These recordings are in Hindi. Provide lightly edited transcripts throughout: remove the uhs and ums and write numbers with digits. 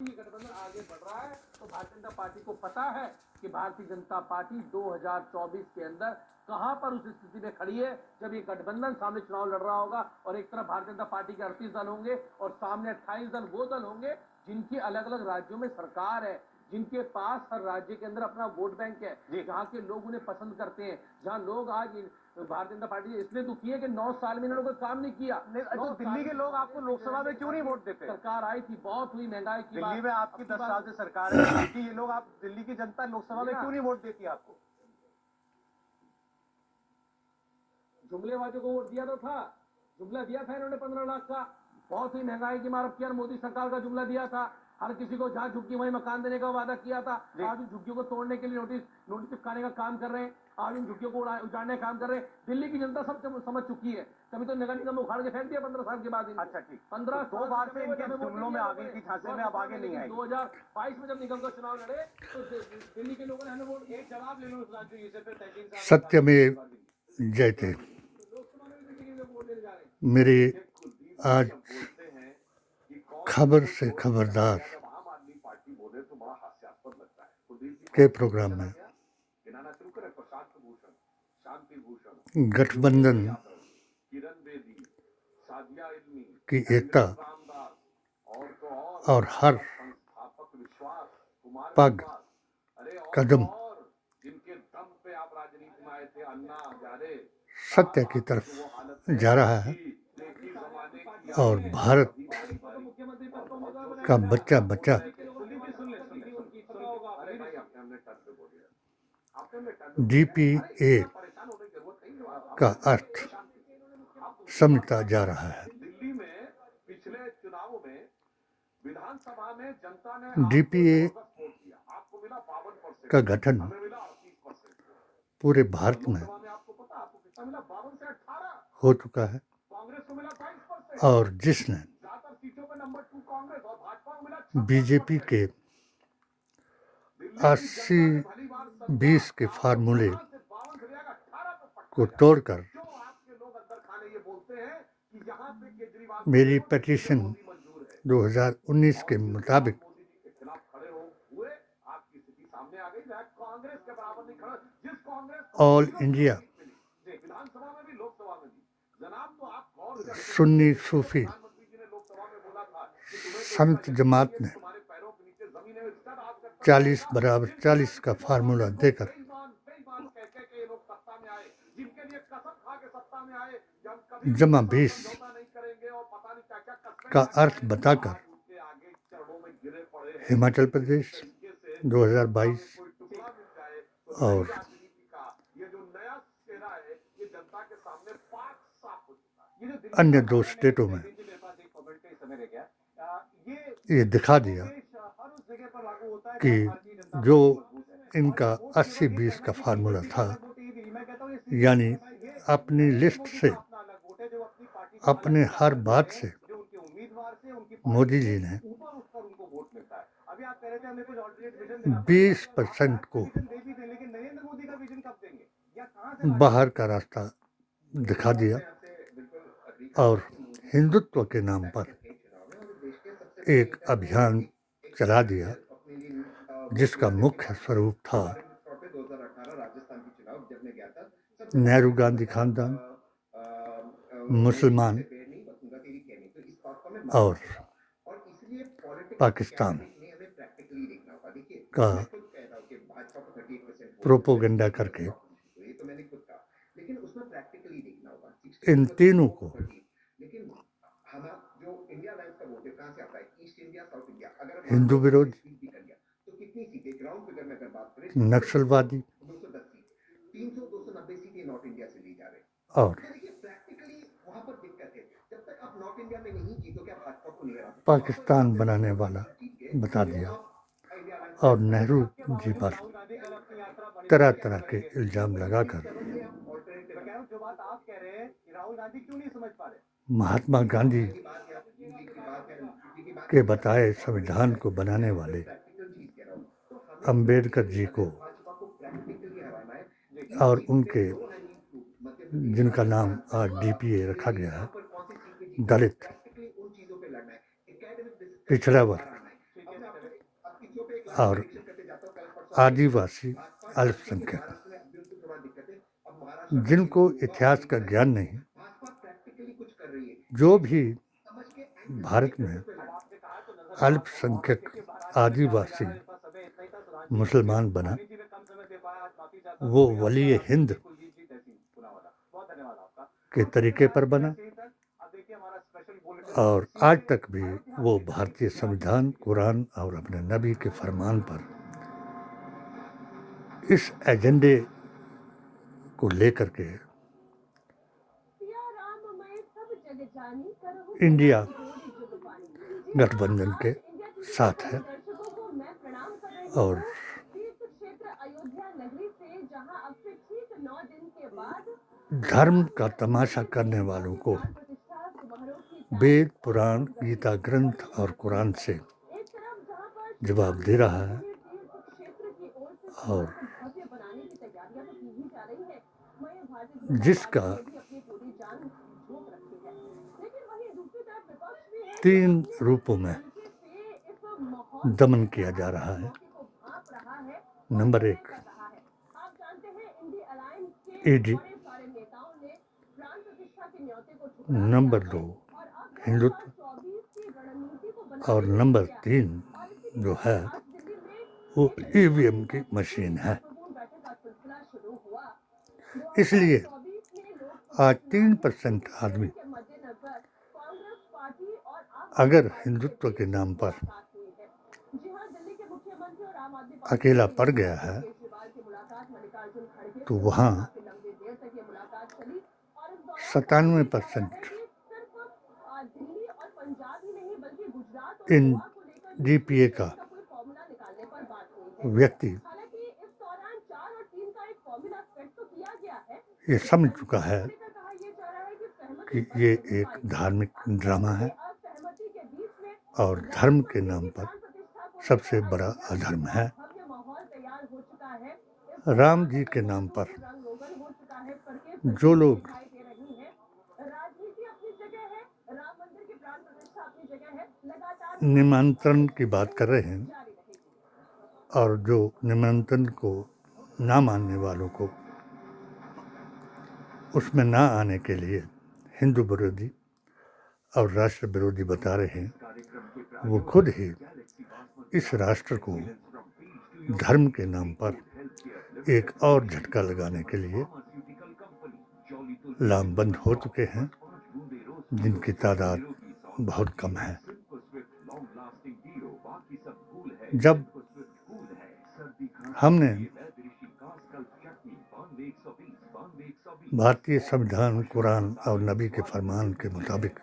ये गठबंधन आगे बढ़ रहा है तो भारतीय जनता पार्टी को पता है कि भारतीय जनता पार्टी 2024 के अंदर कहां पर उस स्थिति में खड़ी है जब ये गठबंधन सामने चुनाव लड़ रहा होगा और एक तरफ भारतीय जनता पार्टी के 38 दल होंगे और सामने 28 दल वो दल होंगे जिनकी अलग अलग राज्यों में सरकार है, जिनके पास हर राज्य के अंदर अपना वोट बैंक है, जहाँ के लोग उन्हें पसंद करते हैं, जहाँ लोग आज भारतीय जनता पार्टी इसलिए दुखी है कि 9 साल में इन्होंने कोई काम नहीं किया। तो दिल्ली के लोग आपको लोकसभा में क्यों नहीं वोट देते? सरकार आई थी, बहुत हुई महंगाई की, दिल्ली में आपकी 10 साल से सरकार है, कि ये लोग, आप दिल्ली की जनता लोकसभा में क्यों नहीं वोट देती आपको? जुमलेबाजों को वोट दिया तो था, जुमला दिया था इन्होंने 15 लाख का, बहुत ही महंगाई की मार अब किया, मोदी सरकार का जुमला दिया था, हर किसी को जहां झुग्गी वहीं मकान देने का वादा किया था। आज उन झुग्गियों को तोड़ने के लिए नोटिस चिपकाने का काम कर रहे हैं, आज उन झुग्गियों को उजाड़ने का काम कर रहे हैं। दिल्ली की जनता सब समझ चुकी है, तभी तो नगर निगम उखाड़ के फेंक दिया 15 साल के बाद। अच्छा ठीक, 15 2 बार से इनके जुमलों में आ गई थी झांसे में, अब आगे नहीं आई। 2022 में जब निगम का चुनाव लड़े तो दिल्ली के लोगों ने हमें वोट। एक जवाब ले लो उस राज्य से, फिर सत्यमेव जयते। मेरे आज खबर से खबरदार के प्रोग्राम में गठबंधन की एकता और हर पग कदम सत्य की तरफ जा रहा है और भारत का बच्चा बच्चा DPA का अर्थ समझता जा रहा है। DPA का गठन पूरे भारत में हो चुका है और जिसने बीजेपी के 80-20 के फार्मूले को तोड़कर मेरी पिटीशन 2019 के मुताबिक ऑल इंडिया सुन्नी सूफी संत जमात ने 40/40 का फार्मूला देकर जमा 20 का अर्थ बताकर हिमाचल प्रदेश 2022 और अन्य 2 स्टेटों में ये दिखा दिया कि जो इनका 80-20 का फार्मूला था, यानी अपनी लिस्ट से, अपने हर बात से मोदी जी ने 20% को बाहर का रास्ता दिखा दिया और हिंदुत्व के नाम पर एक अभियान चला दिया जिसका मुख्य स्वरूप था नेहरू गांधी खानदान, मुसलमान और पाकिस्तान का प्रोपोगंडा करके इन तीनों को हिंदू विरोधी, नक्सलवादी और पाकिस्तान बनाने वाला बता दिया और नेहरू जी पर तरह तरह के इल्जाम लगाकर महात्मा गांधी के बताए संविधान को बनाने वाले अंबेडकर जी को और उनके जिनका नाम आज DPA रखा गया है, दलित, पिछड़ा वर्ग और आदिवासी अल्पसंख्यक, जिनको इतिहास का ज्ञान नहीं, जो भी भारत में अल्पसंख्यक आदिवासी मुसलमान बना, वो वली हिंद के तरीके पर बना और आज तक भी वो भारतीय संविधान, कुरान और अपने नबी के फरमान पर इस एजेंडे को लेकर के इंडिया गठबंधन के साथ है और धर्म का तमाशा करने वालों को वेद, पुराण, गीता ग्रंथ और कुरान से जवाब दे रहा है और जिसका 3 रूपों में दमन किया जा रहा है। नंबर 1 ईडी, नंबर 2 हिंदुत्व और नंबर 3 जो है वो ईवीएम की मशीन है। इसलिए आज 3% आदमी अगर हिंदुत्व के नाम पर अकेला पड़ गया है तो वहाँ 97% इन डीपीए का व्यक्ति ये समझ चुका है कि ये एक धार्मिक ड्रामा है और धर्म के नाम पर सबसे बड़ा अधर्म है। राम जी के नाम पर जो लोग निमंत्रण की बात कर रहे हैं और जो निमंत्रण को ना मानने वालों को उसमें ना आने के लिए हिंदू विरोधी और राष्ट्र विरोधी बता रहे हैं, वो खुद ही इस राष्ट्र को धर्म के नाम पर एक और झटका लगाने के लिए लामबंद हो चुके हैं, जिनकी तादाद बहुत कम है। जब हमने भारतीय संविधान, कुरान और नबी के फरमान के मुताबिक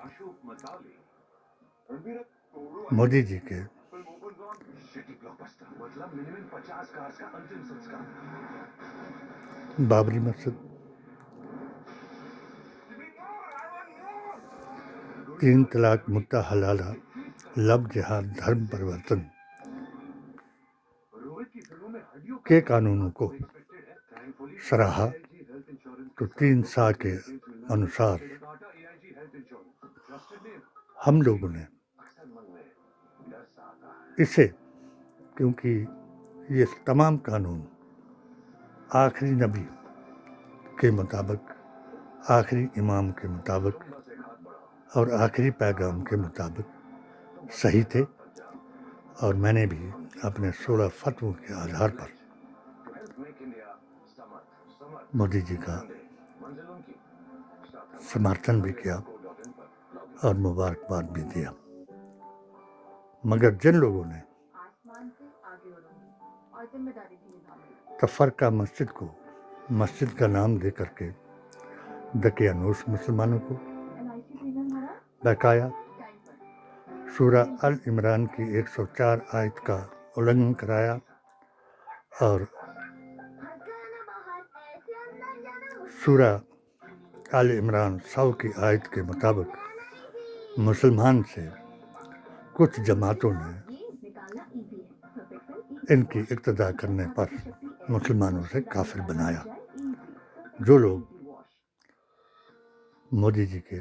मोदी जी के बाबरी मस्जिद, 3 तलाक, मुद्दा हलाला, लव जिहाद, धर्म परिवर्तन के कानूनों को सराहा तो 3 के अनुसार हम लोगों ने इसे, क्योंकि ये तमाम कानून आखिरी नबी के मुताबिक, आखिरी इमाम के मुताबिक और आखिरी पैगाम के मुताबिक सही थे और मैंने भी अपने 16 फतवों के आधार पर मोदी जी का समर्थन भी किया और मुबारकबाद भी दिया। मगर जिन लोगों ने तफरका मस्जिद को मस्जिद का नाम दे करके दकियानूस मुसलमानों को बकाया सूरा अल इमरान की 104 आयत का उल्लंघन कराया और सूरा अल इमरान 100 की आयत के मुताबिक मुसलमान से कुछ जमातों ने इनकी इक्तदा करने पर मुसलमानों से काफिर बनाया। जो लोग मोदी जी के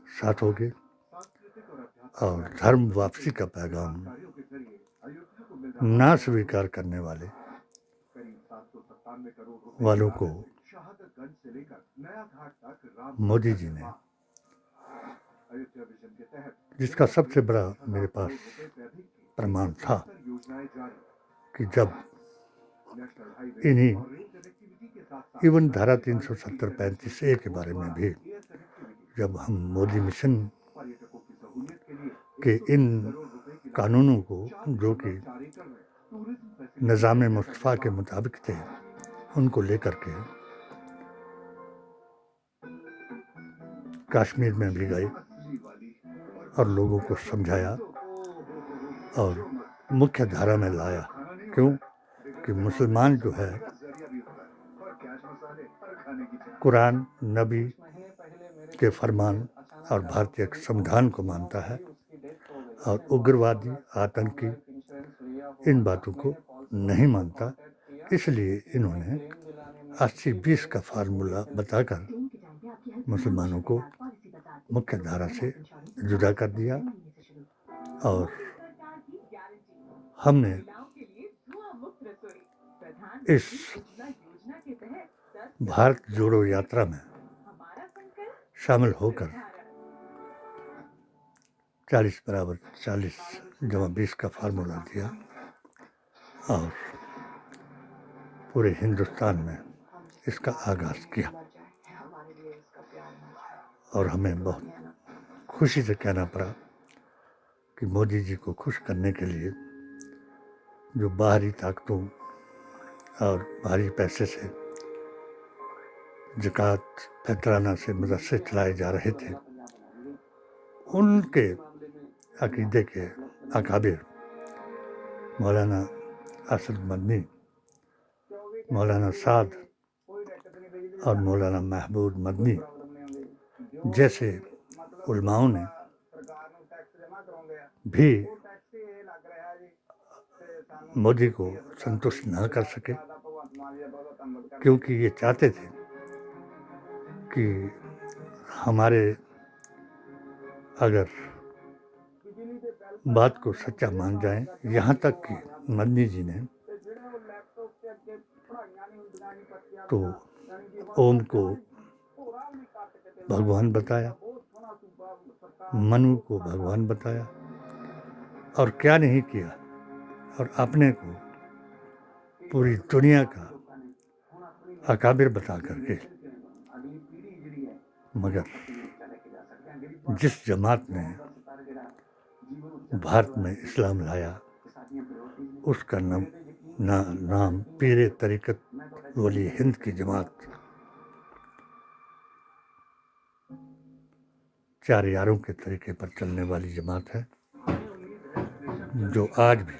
साथ हो गए और धर्म वापसी का पैगाम ना स्वीकार करने वालों को मोदी जी ने, जिसका सबसे बड़ा मेरे पास प्रमाण था कि जब इन्हीं इवन धारा 370-35A के बारे में भी जब हम मोदी मिशन के इन कानूनों को, जो कि निज़ाम मुस्तफ़ा के मुताबिक थे, उनको लेकर के कश्मीर में भी गए और लोगों को समझाया और मुख्य धारा में लाया। क्यों कि मुसलमान जो है कुरान, नबी के फरमान और भारतीय संविधान को मानता है और उग्रवादी, आतंकी इन बातों को नहीं मानता। इसलिए इन्होंने 80-20 का फार्मूला बताकर मुसलमानों को मुख्य धारा से जुदा कर दिया और हमने इस भारत जोड़ो यात्रा में शामिल होकर 40+40 का फार्मूला दिया और पूरे हिंदुस्तान में इसका आगाज़ किया। और हमें बहुत खुशी से कहना पड़ा कि मोदी जी को खुश करने के लिए जो बाहरी ताकतों और बाहरी पैसे से ज़कात, फतराना से मदरसे चलाए जा रहे थे, उनके अकीदे के अकाबिर मौलाना असद मदनी, मौलाना साद और मौलाना महबूब मदनी जैसे उलमाओं ने भी मोदी को संतुष्ट न कर सके, क्योंकि ये चाहते थे कि हमारे अगर बात को सच्चा मान जाएं, यहाँ तक कि मदनी जी ने तो ओम को भगवान बताया, मनु को भगवान बताया और क्या नहीं किया, और अपने को पूरी दुनिया का अकाबिर बता करके, मगर जिस जमात ने भारत में इस्लाम लाया उसका नाम पीरे तरीक़त वली हिंद की जमात, चार यारों के तरीके पर चलने वाली जमात है, जो आज भी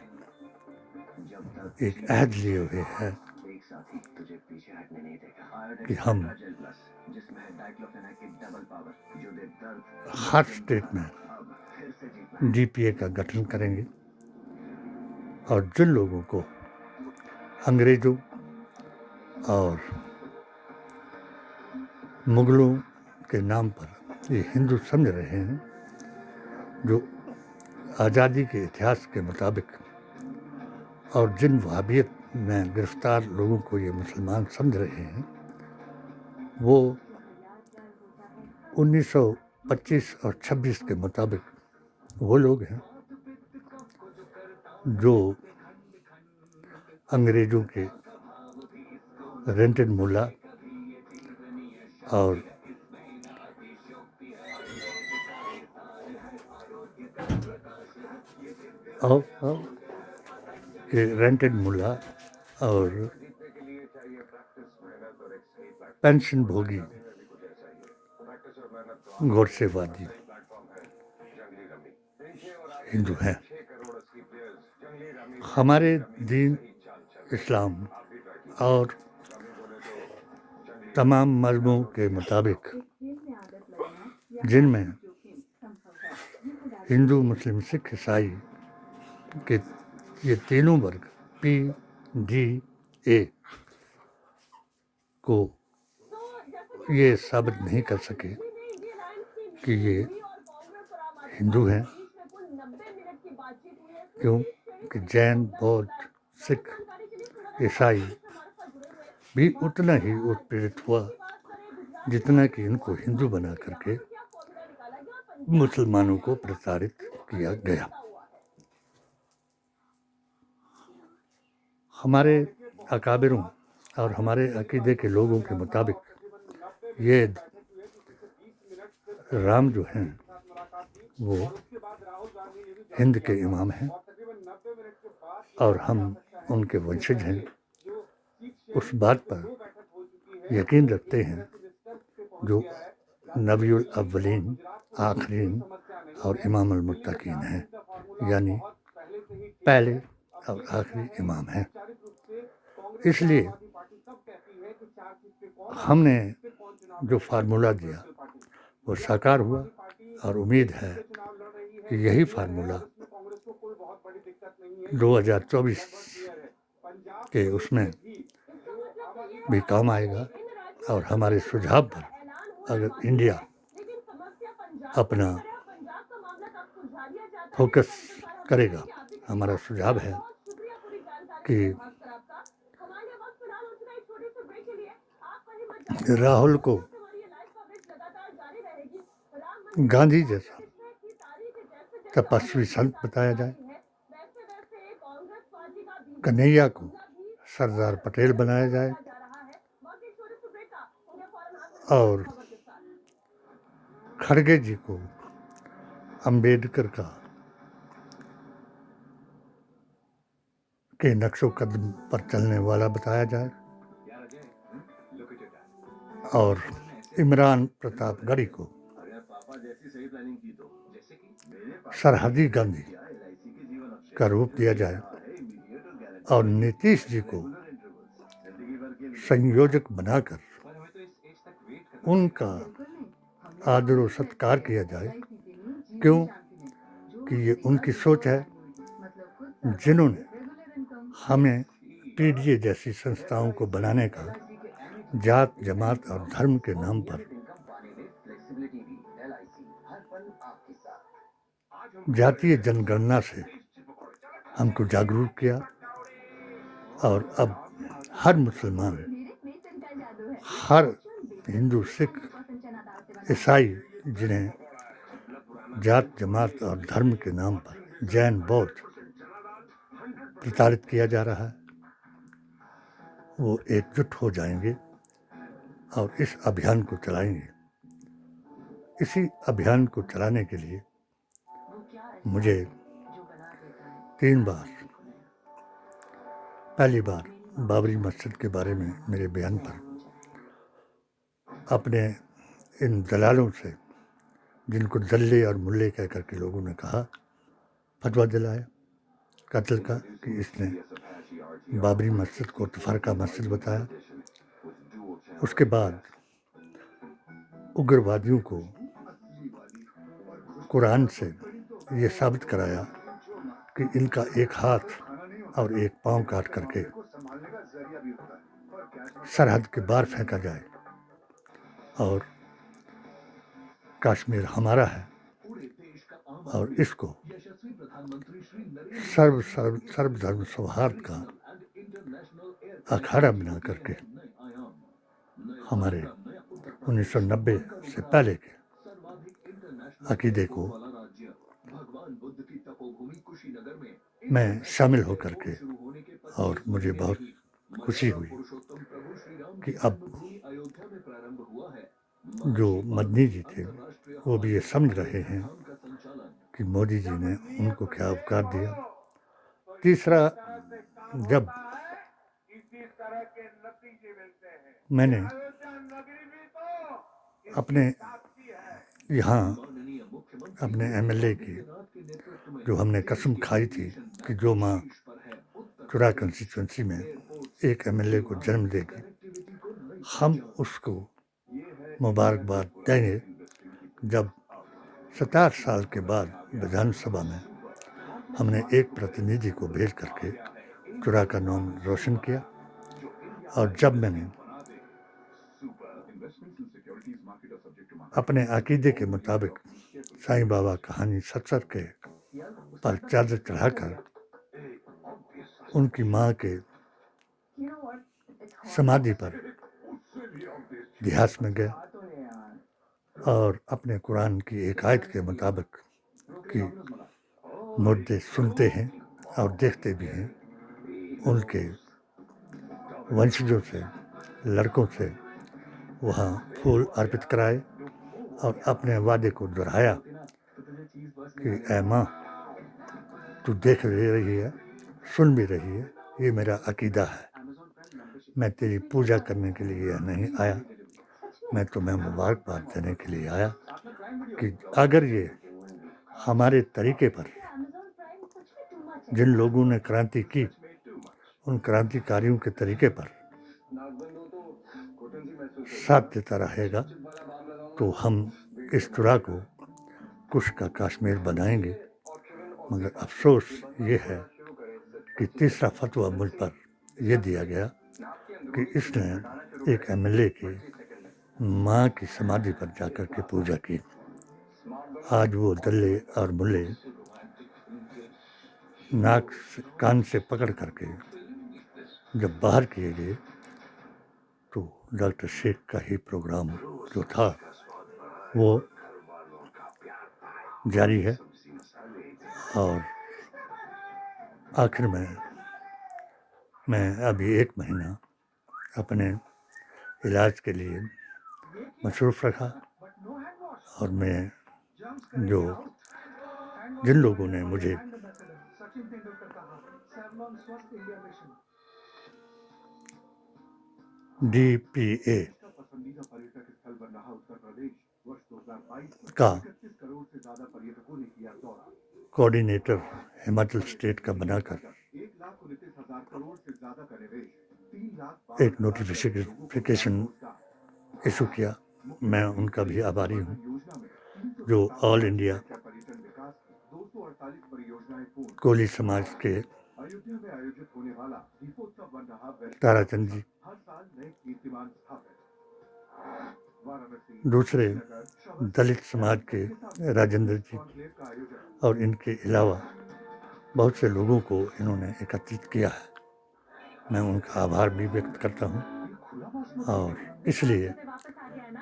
एक अहद लिए हुए है कि हम हर स्टेट में DPA का गठन करेंगे और जिन लोगों को अंग्रेजों और मुगलों के नाम पर ये हिंदू समझ रहे हैं, जो आज़ादी के इतिहास के मुताबिक, और जिन वहाबियत में गिरफ्तार लोगों को ये मुसलमान समझ रहे हैं, वो 1925 और 26 के मुताबिक वो लोग हैं जो अंग्रेज़ों के रेंटेड मुल्ला और रेंटेड मुल्ला और पेंशन भोगी गोडसेवादी हिंदू हैं। हमारे दीन इस्लाम और तमाम मज़हबों के मुताबिक, जिनमें हिंदू, मुस्लिम, सिख, ईसाई के ये तीनों वर्ग PDA को ये साबित नहीं कर सके कि ये हिंदू हैं। क्यों कि जैन, बौद्ध, सिख, ईसाई भी उतना ही उत्पीड़ित हुआ जितना कि इनको हिंदू बना करके मुसलमानों को प्रताड़ित किया गया। हमारे अकाबिरों और हमारे अकीदे के लोगों के मुताबिक ये राम जो हैं वो हिंद के इमाम हैं और हम उनके वंशज हैं। उस बात पर यकीन रखते हैं जो नबीउल अव्वलीन, आखरीन और इमामुल मुत्तकीन हैं, यानी पहले और आखिरी इमाम हैं। इसलिए हमने जो फार्मूला दिया वो साकार हुआ और उम्मीद है कि यही फार्मूला 2024 के उसमें भी काम आएगा और हमारे सुझाव पर अगर इंडिया अपना फोकस करेगा, हमारा सुझाव है कि राहुल को गांधी जैसा तपस्वी संत बताया जाए, कन्हैया को सरदार पटेल बनाया जाए और खड़गे जी को अंबेडकर के नक्शो कदम पर चलने वाला बताया जाए और इमरान प्रतापगढ़ी को सरहदी गांधी का रूप दिया जाए और नीतीश जी को संयोजक बनाकर उनका आदर और सत्कार किया जाए। क्यों कि ये उनकी सोच है जिन्होंने हमें पीडीए जैसी संस्थाओं को बनाने का जात, जमात और धर्म के नाम पर जातीय जनगणना से हमको जागरूक किया और अब हर मुसलमान, हर हिंदू, सिख, ईसाई जिन्हें जात, जमात और धर्म के नाम पर जैन, बौद्ध प्रताड़ित किया जा रहा है, वो एकजुट हो जाएंगे और इस अभियान को चलाएंगे। इसी अभियान को चलाने के लिए मुझे 3 बार, पहली बार बाबरी मस्जिद के बारे में मेरे बयान पर अपने इन दलालों से, जिनको दल्ले और मुल्ले कह करके लोगों ने कहा, फतवा दिलाया कत्ल का कि इसने बाबरी मस्जिद को तफरका मस्जिद बताया। उसके बाद उग्रवादियों को कुरान से ये साबित कराया कि इनका एक हाथ और एक पांव काट करके सरहद के बाहर फेंका जाए और कश्मीर हमारा है और इसको सर्वधर्म सौहार्द का अखाड़ा बना करके हमारे 1990 से पहले के अकीदे को मैं शामिल हो करके, और मुझे बहुत खुशी हुई कि अब जो मदनी जी थे वो भी ये समझ रहे हैं कि मोदी जी ने उनको क्या उपकार दिया। तीसरा, जब मैंने अपने यहाँ अपने एमएलए की जो हमने कसम खाई थी कि जो माँ चुरा कंस्टिट्यूंसी में एक एमएलए को जन्म देगी, हम उसको मुबारकबाद देंगे जब 57 साल के बाद विधानसभा में हमने एक प्रतिनिधि को भेज करके चुरा का नाम रोशन किया। और जब मैंने अपने अकीदे के मुताबिक साईं बाबा कहानी 70 के पर चादर चढ़ाकर उनकी माँ के समाधि पर देहात में गए और अपने कुरान की एक आयत के मुताबिक कि मुर्दे सुनते हैं और देखते भी हैं, उनके वंशजों से, लड़कों से वहाँ फूल अर्पित कराए और अपने वादे को दोहराया कि ऐ माँ, तू देख रही है, सुन भी रही है, ये मेरा अकीदा है, मैं तेरी पूजा करने के लिए नहीं आया, मैं तुम्हें मुबारकबाद देने के लिए आया कि अगर ये हमारे तरीके पर जिन लोगों ने क्रांति की, उन क्रांतिकारियों के तरीके पर साथ देता रहेगा तो हम इस तरह को कुश का कश्मीर बनाएंगे। मगर अफसोस ये है कि तीसरा फतवा मुझ पर यह दिया गया कि इसने एक एमएलए की माँ की समाधि पर जाकर के पूजा की। आज वो दल्ले और मुल्ले नाक से, कान से पकड़ करके जब बाहर किए गए तो डॉक्टर शेख का ही प्रोग्राम जो था वो जारी है और आखिर में मैं अभी 1 महीना अपने इलाज के लिए मसरूफ़ रखा और मैं जिन लोगों ने मुझे DPA का कोऑर्डिनेटर हिमाचल स्टेट का बनाकर एक नोटिफिकेशन इशू किया। मैं उनका भी आभारी हूँ, जो ऑल इंडिया कोली समाज के ताराचंद जी, दूसरे दलित समाज के राजेंद्र जी और इनके अलावा बहुत से लोगों को इन्होंने एकत्रित किया है। मैं उनका आभार भी व्यक्त करता हूँ और इसलिए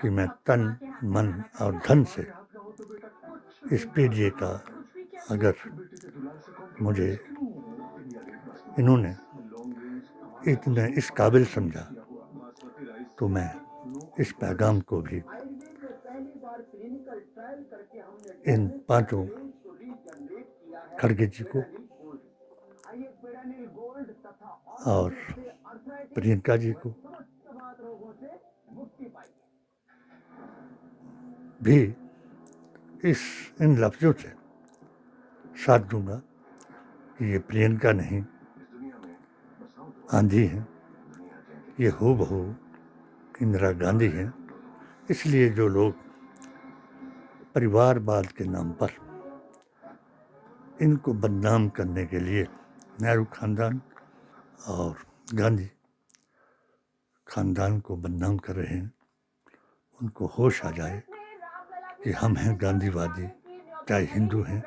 कि मैं तन, मन और धन से इस PDA का अगर मुझे इन्होंने इतने इस काबिल समझा तो मैं इस पैगाम को भी इन 5 खड़गे जी को और प्रियंका जी को भी इन लफ्ज़ों से साथ दूंगा कि ये प्रियंका नहीं, आंधी हैं, ये हूबहू इंदिरा गांधी हैं। इसलिए जो लोग परिवारवाद के नाम पर इनको बदनाम करने के लिए नेहरू खानदान और गांधी खानदान को बदनाम कर रहे हैं, उनको होश आ जाए कि हम हैं गांधीवादी, चाहे हिंदू हैं,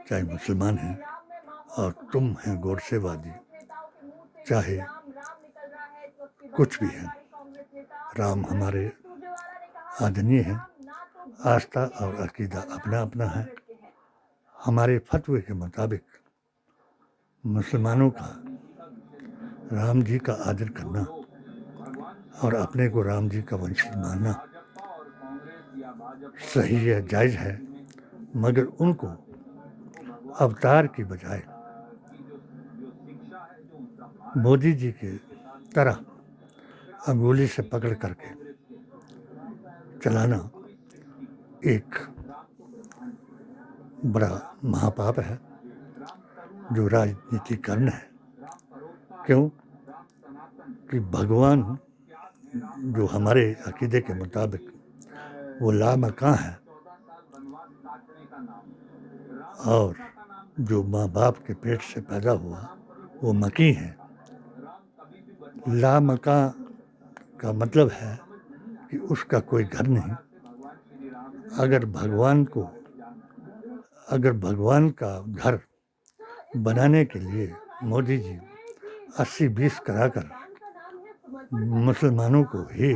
चाहे मुसलमान हैं, और तुम हैं गोडसेवादी, चाहे कुछ भी हैं। राम हमारे आदरणीय हैं, आस्था और अकीदा अपना अपना है। हमारे फतवे के मुताबिक मुसलमानों का राम जी का आदर करना और अपने को राम जी का वंशज मानना सही है, जायज़ है, मगर उनको अवतार की बजाय मोदी जी के तरह अंगुली से पकड़ करके चलाना एक बड़ा महापाप है, जो राजनीतिकरण है। क्यों कि भगवान जो हमारे अकीदे के मुताबिक वो लामकां है और जो माँ बाप के पेट से पैदा हुआ वो मकी है। लामकां का मतलब है कि उसका कोई घर नहीं। अगर भगवान का घर बनाने के लिए मोदी जी 80-20 कराकर मुसलमानों को ही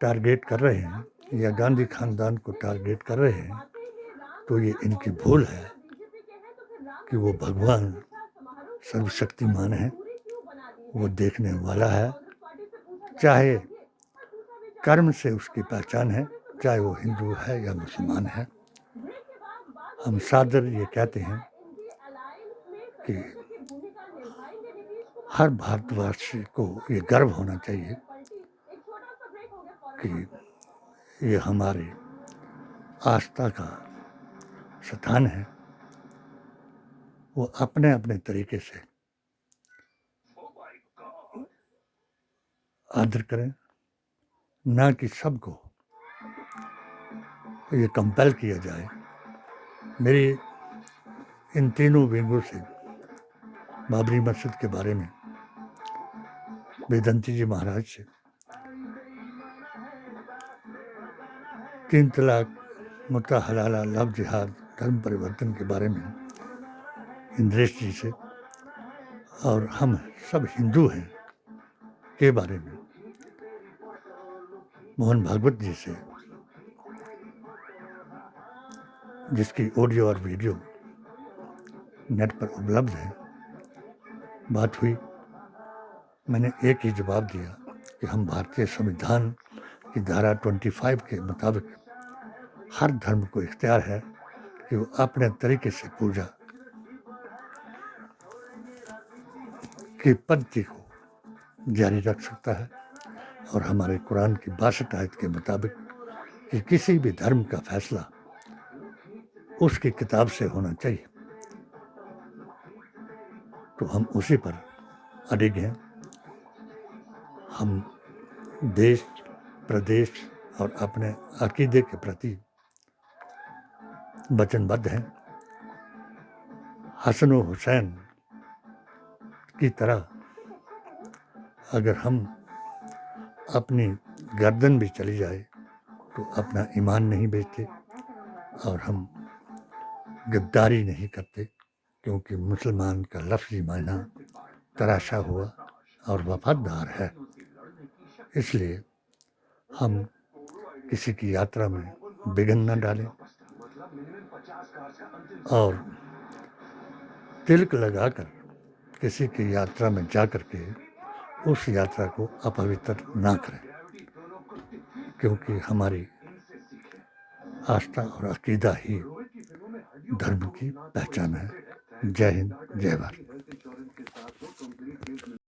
टारगेट कर रहे हैं या गांधी खानदान को टारगेट कर रहे हैं, तो ये इनकी भूल है कि वो भगवान सर्वशक्तिमान है, वो देखने वाला है। चाहे कर्म से उसकी पहचान है, चाहे वो हिंदू है या मुसलमान है। हम सादर ये कहते हैं कि हर भारतवासी को ये गर्व होना चाहिए कि ये हमारे आस्था का स्थान है। वो अपने अपने तरीके से आदर करें, ना कि सबको ये कंपेल किया जाए। मेरी इन तीनों विंगों से बाबरी मस्जिद के बारे में वेदांती जी महाराज से, 3 तलाक, मुत्ता हलाला, लव जिहाद, धर्म परिवर्तन के बारे में इंद्रेश जी से, और हम सब हिंदू हैं के बारे में मोहन भागवत जी से, जिसकी ऑडियो और वीडियो नेट पर उपलब्ध है, बात हुई। मैंने एक ही जवाब दिया कि हम भारतीय संविधान की धारा 25 के मुताबिक हर धर्म को इख्तियार है कि वो अपने तरीके से पूजा की पद्धति को जारी रख सकता है, और हमारे कुरान की 62 आयत के मुताबिक कि किसी भी धर्म का फैसला उसकी किताब से होना चाहिए, तो हम उसी पर अडिग हैं। हम देश, प्रदेश और अपने अकीदे के प्रति वचनबद्ध हैं। हसन और हुसैन की तरह अगर हम अपनी गर्दन भी चली जाए तो अपना ईमान नहीं बेचते, और हम गद्दारी नहीं करते, क्योंकि मुसलमान का लफ्ज़ी मायना तराशा हुआ और वफादार है। इसलिए हम किसी की यात्रा में विघ्न न डालें, और तिलक लगाकर किसी की यात्रा में जाकर के उस यात्रा को अपवित्र ना करें, क्योंकि हमारी आस्था और अकीदा ही धर्म की पहचान है। जय हिंद, जय भारत।